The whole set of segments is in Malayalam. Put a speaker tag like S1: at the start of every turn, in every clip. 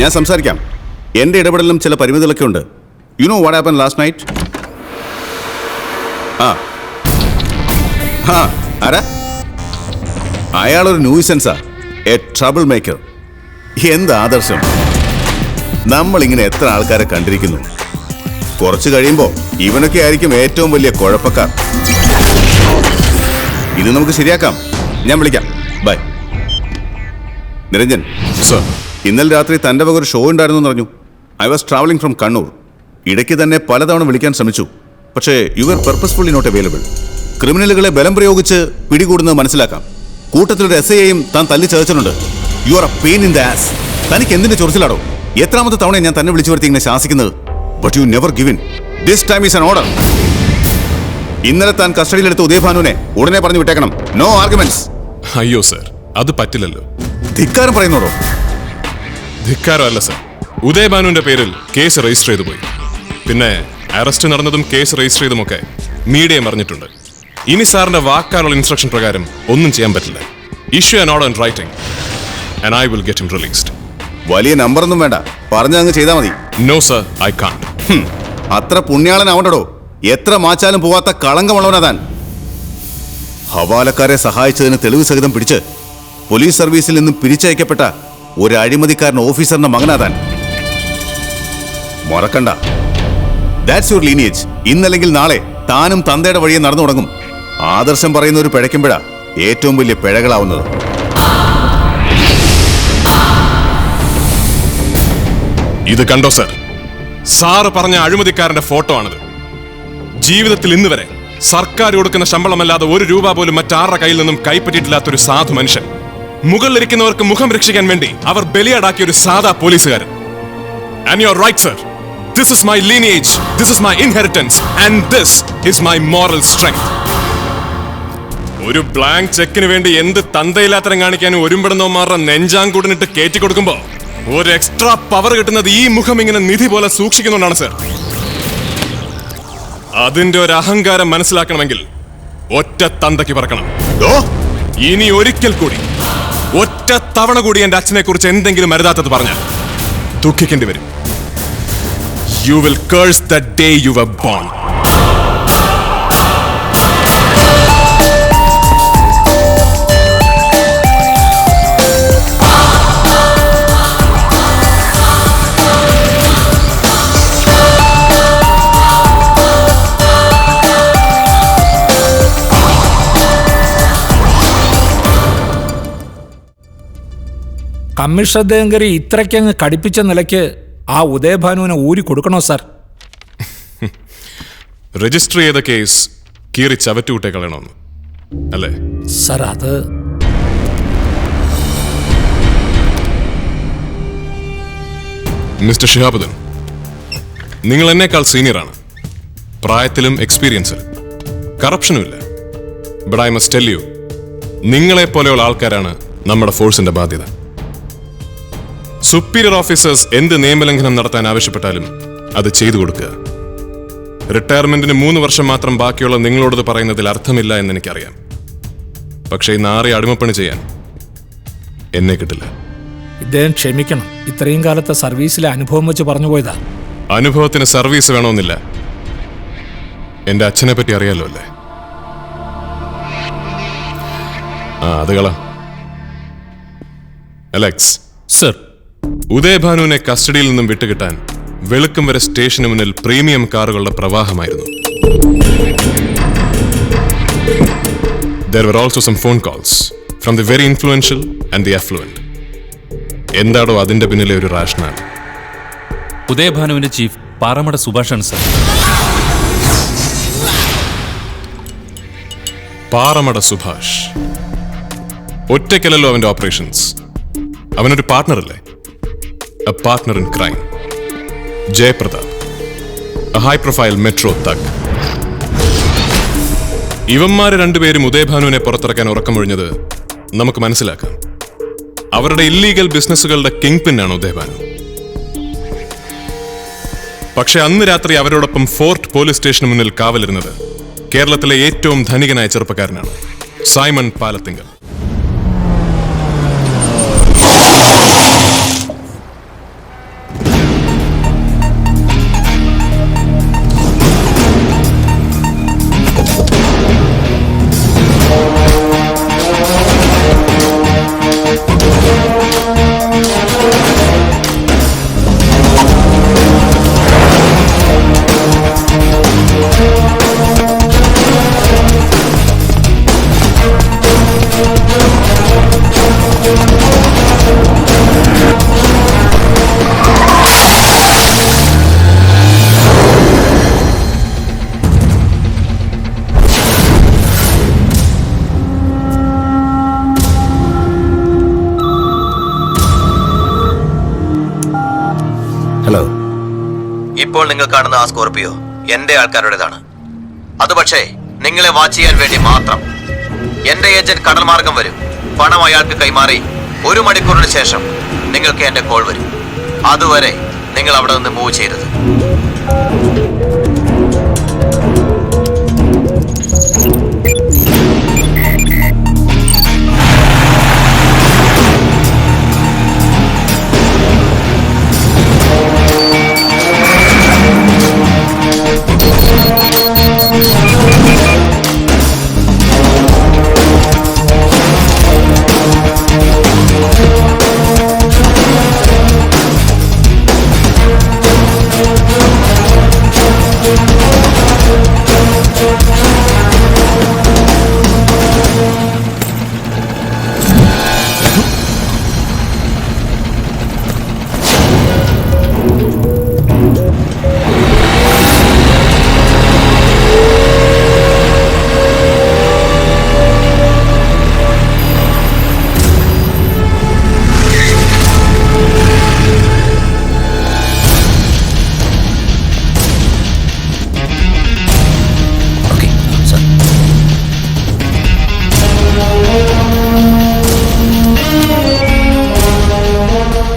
S1: ഞാൻ സംസാരിക്കാം. എൻ്റെ ഇടപെടലിലും ചില പരിമിതികളൊക്കെ ഉണ്ട്. You know what happen last night? ആരാ? അയാളൊരു ന്യൂസൻസാ, എ ട്രബിൾ മേക്കർ. എന്ത് ആദർശം! നമ്മളിങ്ങനെ എത്ര ആൾക്കാരെ കണ്ടിരിക്കുന്നു. കുറച്ച് കഴിയുമ്പോൾ ഇവനൊക്കെ ആയിരിക്കും ഏറ്റവും വലിയ കുഴപ്പക്കാർ. ഇത് നമുക്ക് ശരിയാക്കാം. ഞാൻ വിളിക്കാം. ബൈ. നിരഞ്ജൻ
S2: സർ,
S1: ഇന്നലെ രാത്രി തൻ്റെ വക ഒരു ഷോ ഉണ്ടായിരുന്നു എന്ന് പറഞ്ഞു. I was travelling from Kannur. ഇടയ്ക്ക് തന്നെ പലതവണ വിളിക്കാൻ ശ്രമിച്ചു. പക്ഷേ you are purposefully not available. ക്രിമിനലുകളെ ബലം പ്രയോഗിച്ച് പിടികൂടുന്നത് മനസ്സിലാക്കാം. കൂട്ടത്തിലൊരു SIയെയും താൻ തല്ലി ചതച്ചിട്ടുണ്ട്. You are a pain in the ass. തനിക്ക് എന്തിന്റെ ചൊറിച്ചിലാടോ? എത്രാമത്തെ തവണ ഞാൻ തന്നെ വിളിച്ചു വരുത്തി ഇങ്ങനെ ശാസിക്കുന്നത്? But you never given. This time is an order. ഇന്നലെ താൻ കസ്റ്റഡിയിലെടുത്ത ഉദയഭാനുവിനെ ഉടനെ പറഞ്ഞു വിട്ടേക്കണം. No arguments.
S2: അയ്യോ സർ, അത് പറ്റില്ലല്ലോ.
S1: ധിക്കാരം പറയുന്നോടോ?
S2: ധിക്കാരമല്ല സർ, ഉദയഭാനുവിന്റെ പേരിൽ കേസ് രജിസ്റ്റർ ചെയ്തു പോയി. പിന്നെ അറസ്റ്റ് നടന്നതും കേസ് രജിസ്റ്റർ ചെയ്തുമൊക്കെ മീഡിയ അറിഞ്ഞിട്ടുണ്ട്. ഇനി സാറിന്റെ വാക്കാലുള്ള ഇൻസ്ട്രക്ഷൻ പ്രകാരം ഒന്നും ചെയ്യാൻ പറ്റില്ല. Issue an order in writing and I will get him released.
S1: വലിയ നമ്പറൊന്നും വേണ്ട, പറഞ്ഞങ്ങ് ചെയ്താൽ മതി.
S2: No sir, I can't.
S1: അത്ര പുണ്യാളനാവണ്ടോ? എത്ര മാച്ചാലും പോവാത്ത കളങ്കമുള്ളവനാ താൻ. ഹവാലക്കാരെ സഹായിച്ചതിന് തെളിവ് സഹിതം പിടിച്ച് പോലീസ് സർവീസിൽ നിന്നും പിരിച്ചയക്കപ്പെട്ട ഒരു അഴിമതിക്കാരൻ ഓഫീസറിന്റെ മകനാ താൻ. മറക്കണ്ട, ദാറ്റ്സ് യുവർ ലീനിയേജ്. ഇന്നല്ലെങ്കിൽ നാളെ താനും തന്തയുടെ വഴിയെ നടന്നു തുടങ്ങും. ആദർശം പറയുന്ന ഒരു പിഴയ്ക്കുമ്പോഴാ ഏറ്റവും വലിയ പിഴകളാവുന്നത്.
S2: ഇത് കണ്ടോ സർ, സാറ് പറഞ്ഞ അഴിമതിക്കാരന്റെ ഫോട്ടോ ആണിത്. ജീവിതത്തിൽ ഇന്ന് വരെ സർക്കാർ കൊടുക്കുന്ന ശമ്പളമല്ലാതെ ഒരു രൂപ പോലും മറ്റാരുടെ കയ്യിൽ നിന്നും കൈപ്പറ്റിയിട്ടില്ലാത്തൊരു സാധു മനുഷ്യൻ. മുകളിലിരിക്കുന്നവർക്ക് മുഖം രക്ഷിക്കാൻ വേണ്ടി അവർ ബലിയാടാക്കിയ ഒരു സാധാ പോലീസുകാരൻ. And you are right sir, this is my lineage, this is my inheritance and this is my moral strength. ഒരു ബ്ലാങ്ക് ചെക്കിന് വേണ്ടി എന്ത് തന്തയില്ലാത്തരം കാണിക്കാനും ഒരുമ്പെടുന്നവന്മാരുടെ നെഞ്ചാങ്കൂടിനിട്ട് കയറ്റി കൊടുക്കുമ്പോ ഒരു എക്സ്ട്രാ പവർ കിട്ടുന്നത് ഈ മുഖം ഇങ്ങനെ നിധി പോലെ സൂക്ഷിക്കുന്നുണ്ടാണ് സർ. അതിന്റെ ഒരു അഹങ്കാരം മനസ്സിലാക്കണമെങ്കിൽ ഒറ്റ തന്തയ്ക്ക് പറക്കണം. ഇനി ഒരിക്കൽ കൂടി ഒറ്റ തവണ കൂടി എന്റെ അച്ഛനെ കുറിച്ച് എന്തെങ്കിലും അരുതാത്തത് പറഞ്ഞാൽ ദുഃഖിക്കേണ്ടി വരും. You will curse the day you were born.
S3: Commissioner ദേങ്കരി ഇത്രയ്ക്കങ്ങ് കടിപ്പിച്ച നിലയ്ക്ക് ആ ഉദയഭാനുവിനെ ഊരി കൊടുക്കണോ സാർ?
S2: രജിസ്റ്റർ ചെയ്ത കേസ് കീറി ചവറ്റുകൂട്ടെ കളയണമെന്ന് അല്ലേ
S3: സാർ? അത്
S2: മിസ്റ്റർ ഷിഹാബുദ്ദീൻ, നിങ്ങൾ എന്നേക്കാൾ സീനിയറാണ്, പ്രായത്തിലും എക്സ്പീരിയൻസിലും. കറപ്ഷനുമില്ല. But I must tell you, നിങ്ങളെ പോലെയുള്ള ആൾക്കാരാണ് നമ്മുടെ ഫോഴ്സിന്റെ ബാധ്യത. സുപ്പീരിയർ ഓഫീസേഴ്സ് എന്ത് നിയമലംഘനം നടത്താൻ ആവശ്യപ്പെട്ടാലും അത് ചെയ്തു കൊടുക്കുക. റിട്ടയർമെന്റിന് 3 വർഷം മാത്രം ബാക്കിയുള്ള നിങ്ങളോടത് പറയുന്നതിൽ അർത്ഥമില്ല എന്ന് എനിക്കറിയാം. പക്ഷേ ഈ നാറി അടിമപ്പണി ചെയ്യാൻ എന്നെ കിട്ടില്ല.
S3: ഇദ്ദേഹം ക്ഷമിക്കണം, ഇത്രയും കാലത്തെ സർവീസിലെ അനുഭവം വെച്ച് പറഞ്ഞു പോയതാ.
S2: അനുഭവത്തിന് സർവീസ് വേണമെന്നില്ല. എന്റെ അച്ഛനെ പറ്റി അറിയാലോ അല്ലേ? അത് കള. അലക്സ്
S3: സർ,
S2: ഉദയഭാനുവിനെ കസ്റ്റഡിയിൽ നിന്നും വിട്ടുകിട്ടാൻ വെളുക്കും വരെ സ്റ്റേഷന് മുന്നിൽ പ്രീമിയം കാറുകളുടെ പ്രവാഹമായിരുന്നു. There were also some phone calls from the very influential and the affluent. എന്താടോ അതിന്റെ പിന്നിലെ ഒരു റാഷണൽ?
S4: ഉദയഭാനുവിന്റെ ചീഫ് പാറമട സുഭാഷാണ് സർ.
S2: പാറമട സുഭാഷ് ഒറ്റയ്ക്കല്ലല്ലോ അവന്റെ ഓപ്പറേഷൻസ്. അവനൊരു പാർട്ട്ണറല്ലേ? A partner in crime. ജയപ്രതാപ്, a high profile metro thug. ഇവന്മാര് രണ്ടുപേരും ഉദയഭാനുവിനെ പുറത്തിറക്കാൻ ഉറക്കമൊഴിഞ്ഞത് നമുക്ക് മനസ്സിലാക്കാം. അവരുടെ ഇല്ലീഗൽ ബിസിനസ്സുകളുടെ കിങ് പിന്നാണ് ഉദയഭാനു. പക്ഷെ അന്ന് രാത്രി അവരോടൊപ്പം ഫോർട്ട് പോലീസ് സ്റ്റേഷന് മുന്നിൽ കാവലിരുന്നത് കേരളത്തിലെ ഏറ്റവും ധനികനായ ചെറുപ്പക്കാരനാണ്, സൈമൺ പാലത്തിങ്കൽ.
S5: നിങ്ങൾ കാണുന്ന ആ സ്കോർപിയോ എന്റെ ആൾക്കാരുടേതാണ്. അത് പക്ഷേ നിങ്ങളെ വാച്ച് ചെയ്യാൻ വേണ്ടി മാത്രം. എന്റെ ഏജന്റ് കടൽ മാർഗം വരും. പണം അയാൾക്ക് കൈമാറി 1 മണിക്കൂറിന് ശേഷം നിങ്ങൾക്ക് എന്റെ കോൾ വരും. അതുവരെ നിങ്ങൾ അവിടെ നിന്ന് മൂവ് ചെയ്തത്.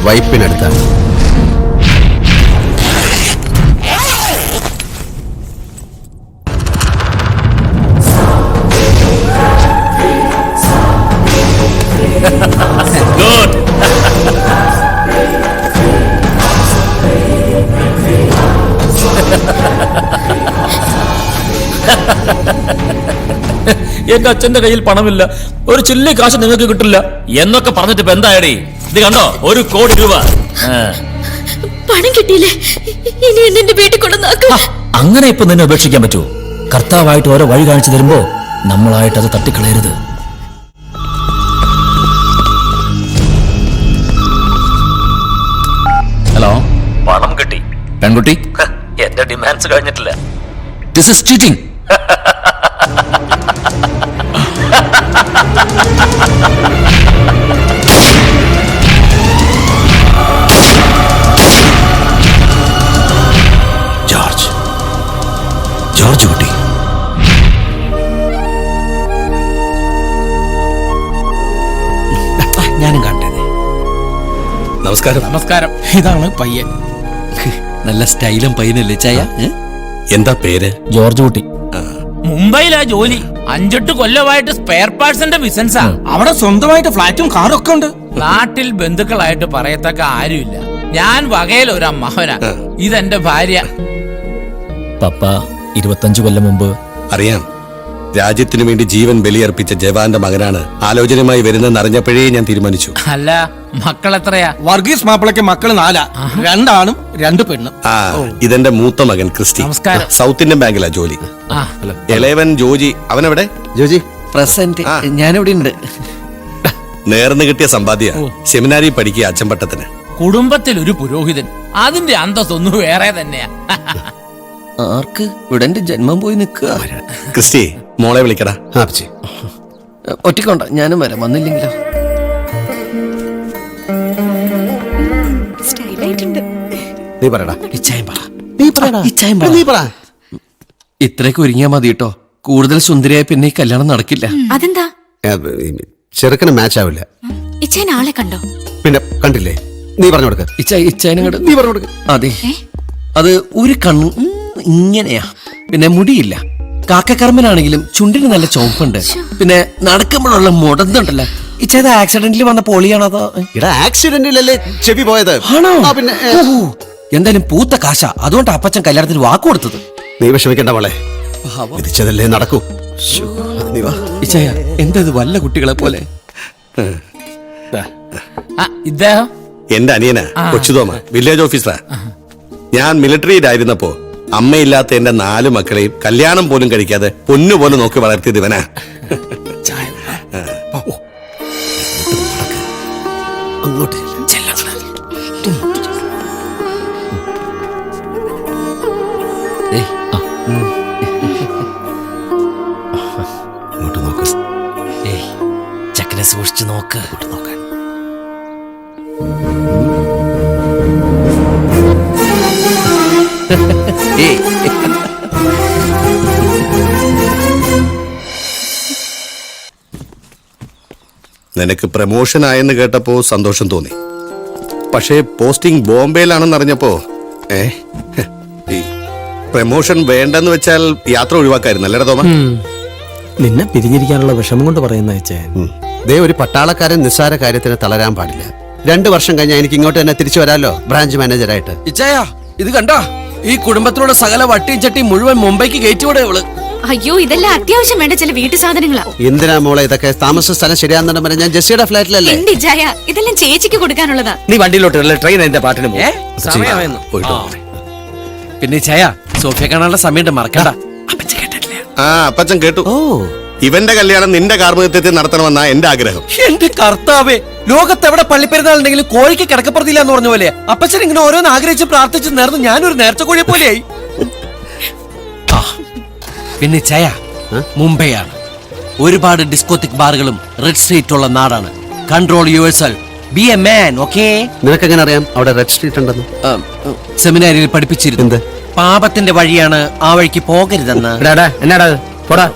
S6: വൈപ്പിനടുത്താണ്.
S4: എന്റെ അച്ഛന്റെ കയ്യിൽ പണമില്ല, ഒരു ചില്ലി കാശ് നിങ്ങൾക്ക് കിട്ടില്ല എന്നൊക്കെ പറഞ്ഞിട്ട് ഇപ്പൊ എന്തായടേ? ഇത് കണ്ടോ, 1 കോടി രൂപ.
S7: പണം കിട്ടിയില്ലേ? ഇനി എന്നെ വീട്ടിൽ കൊണ്ടുവന്നാക്കും.
S4: അങ്ങനെ ഇപ്പൊ നിന്നെ ഉപേക്ഷിക്കാൻ പറ്റുമോ? കർത്താവായിട്ട് ഓരോ വഴി കാണിച്ചു തരുമ്പോ നമ്മളായിട്ട് അത് തട്ടിക്കളയരുത്. ഹലോ, പണം കിട്ടി. പെൺകുട്ടി, എന്റെ ഡിമാൻഡ്സ് കഴിഞ്ഞിട്ടില്ല. This is cheating.
S6: ജോർജ് കുട്ടി,
S8: ഞാനും കണ്ടത്.
S6: നമസ്കാരം.
S8: നമസ്കാരം. ഇതാണ് പയ്യൻ.
S6: നല്ല സ്റ്റൈലും പയ്യനല്ലേ ചായ? എന്താ പേര്?
S4: ജോർജ് കുട്ടി.
S8: മുംബൈയിലാ ജോലി. 5-8 കൊല്ലമായിട്ട് സ്പെയർ പാർട്സിന്റെ ബിസിനസ്സാ. അവിടെ സ്വന്തമായിട്ട് ഫ്ലാറ്റും കാറും ഒക്കെ ഉണ്ട്. നാട്ടിൽ ബന്ധുക്കളായിട്ട് പറയത്തക്ക ആരുമില്ല. ഞാൻ വകയിൽ ഒരു അമ്മാവനാ. ഇതെന്റെ ഭാര്യ.
S4: പപ്പ 25 കൊല്ലം മുമ്പ്.
S6: അറിയാം, രാജ്യത്തിനു വേണ്ടി ജീവൻ ബലിയർപ്പിച്ച ജവാന്റെ മകനാണ് ആലോചനയുമായി വരുന്നെന്ന് അറിഞ്ഞപ്പോഴേ ഞാൻ തീരുമാനിച്ചു.
S8: അല്ല, മക്കൾ എത്രയാ? വർഗീസ് മാപ്പിളക്ക് മക്കള് 4, 2 ആണും 2 പെണ്ണും.
S6: ഇതെന്റെ മൂത്ത മകൻ ക്രിസ്റ്റി.
S8: നമസ്കാരം.
S6: സൗത്ത് ഇന്ത്യൻ ബാങ്കിലാ ജോലി. ഇളയവൻ ജോജി. അവനെവിടെ?
S9: ജോജി പ്രസന്റ്. ഞാനിവിടെ ഉണ്ട്.
S6: നേർന്ന് കിട്ടിയ സമ്പാദ്യ. സെമിനാരി പഠിക്കുക അച്ചമ്പട്ടത്തിന്.
S8: കുടുംബത്തിൽ ഒരു പുരോഹിതൻ, അതിന്റെ അന്തസ്സൊന്നും വേറെ തന്നെയാ.
S9: ആർക്ക്? ഇവിടെ എന്റെ ജന്മം പോയി നിൽക്കുക.
S6: ക്രിസ്റ്റി, മോളെ വിളിക്കടാ.
S9: ഒറ്റക്കൊണ്ട, ഞാനും വരാം. വന്നില്ലെങ്കിലോ?
S6: നീ പറയടാ.
S9: ഇത്രയൊക്കെ ഒരുങ്ങിയാ മതി കേട്ടോ. കൂടുതൽ സുന്ദരിയായ പിന്നെ ഈ കല്യാണം നടക്കില്ല.
S7: അതെന്താ?
S6: ചെറുക്കന് മാച്ച് ആവില്ല.
S7: ഇച്ചേൻ ആളെ കണ്ടോ?
S6: പിന്നെ കണ്ടില്ലേ? നീ പറഞ്ഞു കൊടുക്ക.
S9: ഇച്ചായനങ്ങട്
S6: നീ പറഞ്ഞു കൊടുക്ക.
S9: അതെ, അത് ഒരു കണ്ണു ഇങ്ങനെയാ. പിന്നെ മുടിയില്ല. കാക്കക്കർമ്മനാണെങ്കിലും ചുണ്ടിന് നല്ല ചോപ്പുണ്ട്. പിന്നെ നടക്കുമ്പോഴുള്ള മുടന്നുണ്ടല്ലോ. ഇച്ചത് ആക്സിഡന്റിൽ വന്ന പൊളിയാണതോ?
S6: ആക്സിഡന്റിലല്ലേ ചെവി പോയത്?
S9: ആണോ?
S6: പിന്നെ
S9: എന്തായാലും പൂത്ത കാശ. അതുകൊണ്ട് അപ്പച്ചൻ കല്യാണത്തിന് വാക്ക് കൊടുത്തത്.
S6: നീ വിഷമിക്കണ്ട മോളെ, വിധിച്ചതല്ലേ നടക്കൂ.
S9: ഇച്ചയ, എന്തത് വല്ല കുട്ടികളെ പോലെ.
S8: ഇദ്ദേഹം
S6: എന്റെ അനിയനാ, കൊച്ചുതോമ, വില്ലേജ് ഓഫീസറാ. ഞാൻ മിലിറ്ററിയിലായിരുന്നപ്പോ അമ്മയില്ലാത്ത എന്റെ 4 മക്കളെയും കല്യാണം പോലും കഴിക്കാതെ പൊന്നുപോലെ നോക്കി വളർത്തിയത് ഇവനാ.
S9: അങ്ങോട്ട്
S6: നോക്ക്.
S9: ചക്കനെ സൂക്ഷിച്ചു നോക്ക്. നോക്കാൻ ഏയ്
S6: നിനക്ക് പ്രമോഷൻ ആയെന്ന് കേട്ടപ്പോ സന്തോഷം തോന്നി. പക്ഷേ പോസ്റ്റിംഗ് ബോംബെയിലാണെന്ന് അറിഞ്ഞപ്പോ ഈ പ്രമോഷൻ വേണ്ടെന്ന് വെച്ചാൽ യാത്ര ഒഴിവാക്കായിരുന്നു അല്ലേ തോമ?
S10: നിന്നെ പിരിഞ്ഞിരിക്കാനുള്ള വിഷമം കൊണ്ട് പറയുന്ന അച്ഛൻ.
S11: ദേ ഒരു പട്ടാളക്കാരൻ നിസ്സാര കാര്യത്തിന് തളരാൻ പാടില്ല. 2 വർഷം കഴിഞ്ഞാൽ എനിക്ക് ഇങ്ങോട്ട് തന്നെ തിരിച്ചു വരാമല്ലോ, ബ്രാഞ്ച് മാനേജറായിട്ട്.
S9: ഇച്ചായ ഇത് കണ്ടാ, ഈ കുടുംബത്തിലുള്ള സകല വട്ടിയും ചട്ടിയും മുഴുവൻ മുംബൈക്ക് കയറ്റിവിടെ ഇവള്.
S7: അയ്യോ ഇതെല്ലാം അത്യാവശ്യം വേണ്ട ചില വീട്ടു സാധനങ്ങളാ.
S11: എന്തിനാ മോളെ ഇതൊക്കെ? താമസ സ്ഥലം ശരിയാണെന്ന് പറഞ്ഞാൽ ഞാൻ ജെസ്സിയുടെ ഫ്ലാറ്റിലല്ലേ.
S7: എന്റെ ജയ ഇതെല്ലാം ചേച്ചിക്ക് കൊടുക്കാനുള്ളതാ.
S10: നീ വണ്ടിയിലോട്ട് ട്രെയിൻ എന്റെ പാട്ടിന്
S9: സമയമായിരുന്നു.
S6: പോയിട്ട് വാ.
S9: പിന്നെ ചായ സോഫിയ കാണാനുള്ള സമയത്ത് മറക്കണ്ട.
S6: ആ അപ്പച്ചൻ കേട്ടു. ഇവന്റെ കല്യാണം നിന്റെ കാർമ്മികത്വത്തിൽ നടത്തണമെന്നാ എന്റെ ആഗ്രഹം.
S9: എന്റെ കർത്താവേ, ലോകത്ത് എവിടെ പള്ളിപ്പെരുന്നാളുണ്ടെങ്കിലും കോഴിക്ക് കിടക്കപ്പുറത്തില്ല എന്ന് പറഞ്ഞ പോലെ അപ്പച്ചൻ ഇങ്ങനെ ഓരോന്ന് ആഗ്രഹിച്ച് പ്രാർത്ഥിച്ച് നേർന്ന് ഞാനൊരു നേർച്ച കോഴിയെ പോലെയായി. പിന്നെ ചയ മുംബൈയാണ്. ഒരുപാട് ഡിസ്കോത്തിക് ബാറുകളും റെഡ് സ്ട്രീറ്റ് ഉള്ള നാടാണ്. Control yourself, be a man, okay?
S11: നിനക്കെങ്ങനെ അറിയാം അവിടെ റെഡ് സ്ട്രീറ്റ് ഉണ്ടെന്ന്?
S9: സെമിനാരിൽ പഠിപ്പിച്ചിരുന്നു. പാപത്തിന്റെ വഴിയാണ്, ആ വഴിക്ക് പോകരുതെന്ന്.
S10: എന്നാടാ പോടാ.